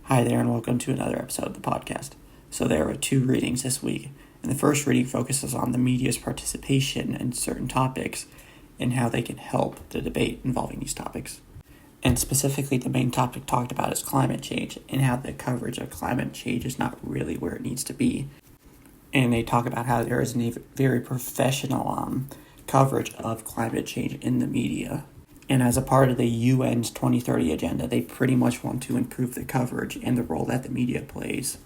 Hi there, and welcome to another episode of the podcast. So there are two readings this week, and the first reading focuses on the media's participation in certain topics and how they can help the debate involving these topics. And specifically, the main topic talked about is climate change and how the coverage of climate change is not really where it needs to be. And they talk about how there is a very professional coverage of climate change in the media. And as a part of the UN's 2030 agenda, they pretty much want to improve the coverage and the role that the media plays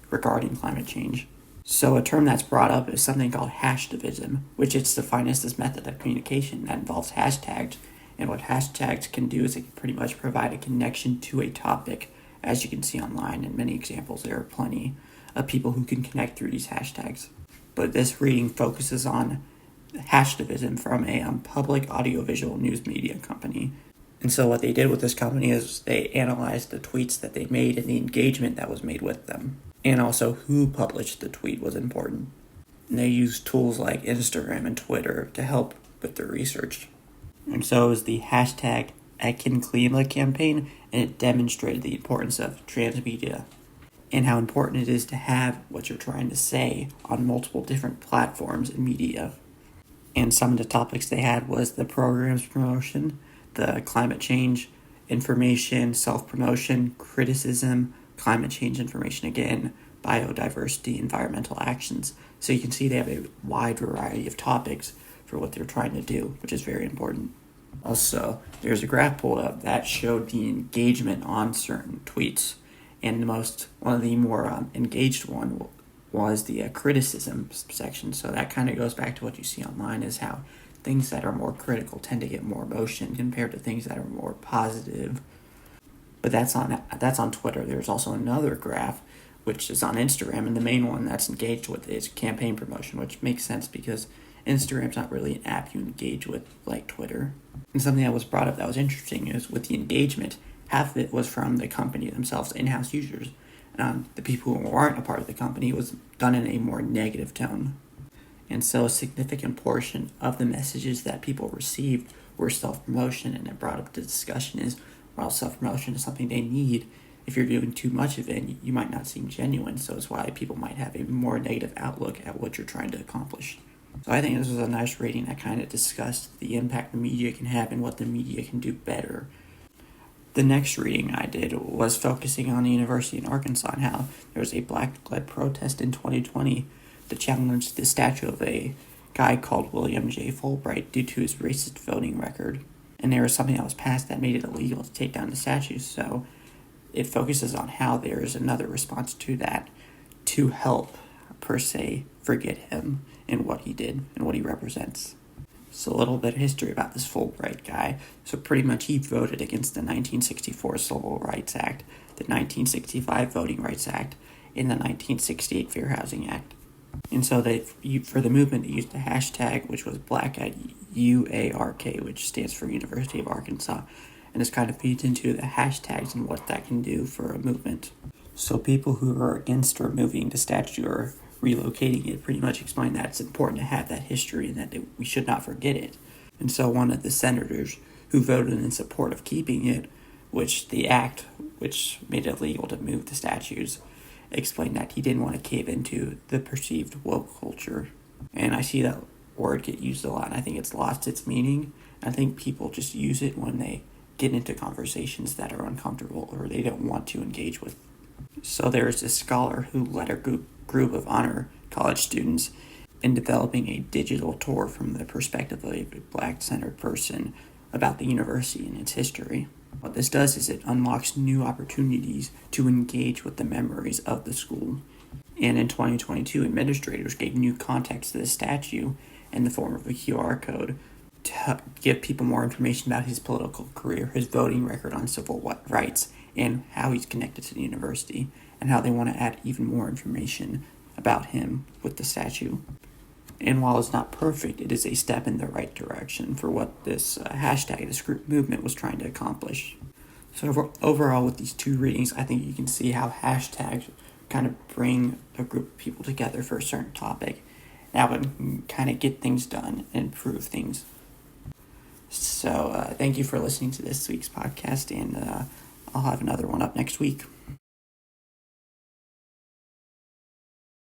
regarding climate change. So a term that's brought up is something called Hashtivism, which is defined as this method of communication that involves hashtags. And what hashtags can do is it can pretty much provide a connection to a topic. As you can see online in many examples, there are plenty of people who can connect through these hashtags. But this reading focuses on Hashtivism from a public audiovisual news media company. And so what they did with this company is they analyzed the tweets that they made and the engagement that was made with them. And also who published the tweet was important. And they used tools like Instagram and Twitter to help with their research. And so it was the hashtag #ActionClima campaign, and it demonstrated the importance of transmedia and how important it is to have what you're trying to say on multiple different platforms and media. And some of the topics they had was the program's promotion, the climate change information, self-promotion, criticism, climate change information again, biodiversity, environmental actions. So you can see they have a wide variety of topics for what they're trying to do, which is very important. Also, there's a graph pulled up that showed the engagement on certain tweets. And one of the more engaged one was the criticism section. So that kind of goes back to what you see online, is how things that are more critical tend to get more emotion compared to things that are more positive. But that's on Twitter. There's also another graph which is on Instagram, and the main one that's engaged with is campaign promotion, which makes sense because Instagram's not really an app you engage with like Twitter. And something that was brought up that was interesting is with the engagement, half of it was from the company themselves, in-house users. The people who aren't a part of the company was done in a more negative tone. And so a significant portion of the messages that people received were self-promotion, and it brought up the discussion is, while self-promotion is something they need, if you're doing too much of it, you might not seem genuine, so it's why people might have a more negative outlook at what you're trying to accomplish. So I think this was a nice reading that kind of discussed the impact the media can have and what the media can do better. The next reading I did was focusing on the University in Arkansas and how there was a black-led protest in 2020 to challenge the statue of a guy called William J. Fulbright due to his racist voting record. And there was something that was passed that made it illegal to take down the statue, so it focuses on how there is another response to that to help, per se, forget him and what he did and what he represents. So a little bit of history about this Fulbright guy. So pretty much he voted against the 1964 Civil Rights Act, the 1965 Voting Rights Act, and the 1968 Fair Housing Act. And so for the movement, they used the hashtag, which was BlackUARK, which stands for University of Arkansas. And this kind of feeds into the hashtags and what that can do for a movement. So people who are against removing the statue or relocating it pretty much explain that it's important to have that history and that we should not forget it. And so one of the senators who voted in support of keeping it, which made it illegal to move the statues, explained that he didn't want to cave into the perceived woke culture. And I see that word get used a lot, and I think it's lost its meaning. I think people just use it when they get into conversations that are uncomfortable or they don't want to engage with. So there is this scholar who led a group of honor college students in developing a digital tour from the perspective of a black-centered person about the university and its history. What this does is it unlocks new opportunities to engage with the memories of the school. And in 2022, administrators gave new context to the statue in the form of a QR code to give people more information about his political career, his voting record on civil rights, and how he's connected to the university, and how they want to add even more information about him with the statue. And while it's not perfect, it is a step in the right direction for what this this group movement was trying to accomplish. So overall, with these two readings, I think you can see how hashtags kind of bring a group of people together for a certain topic. That would kind of get things done and improve things. So thank you for listening to this week's podcast, and I'll have another one up next week.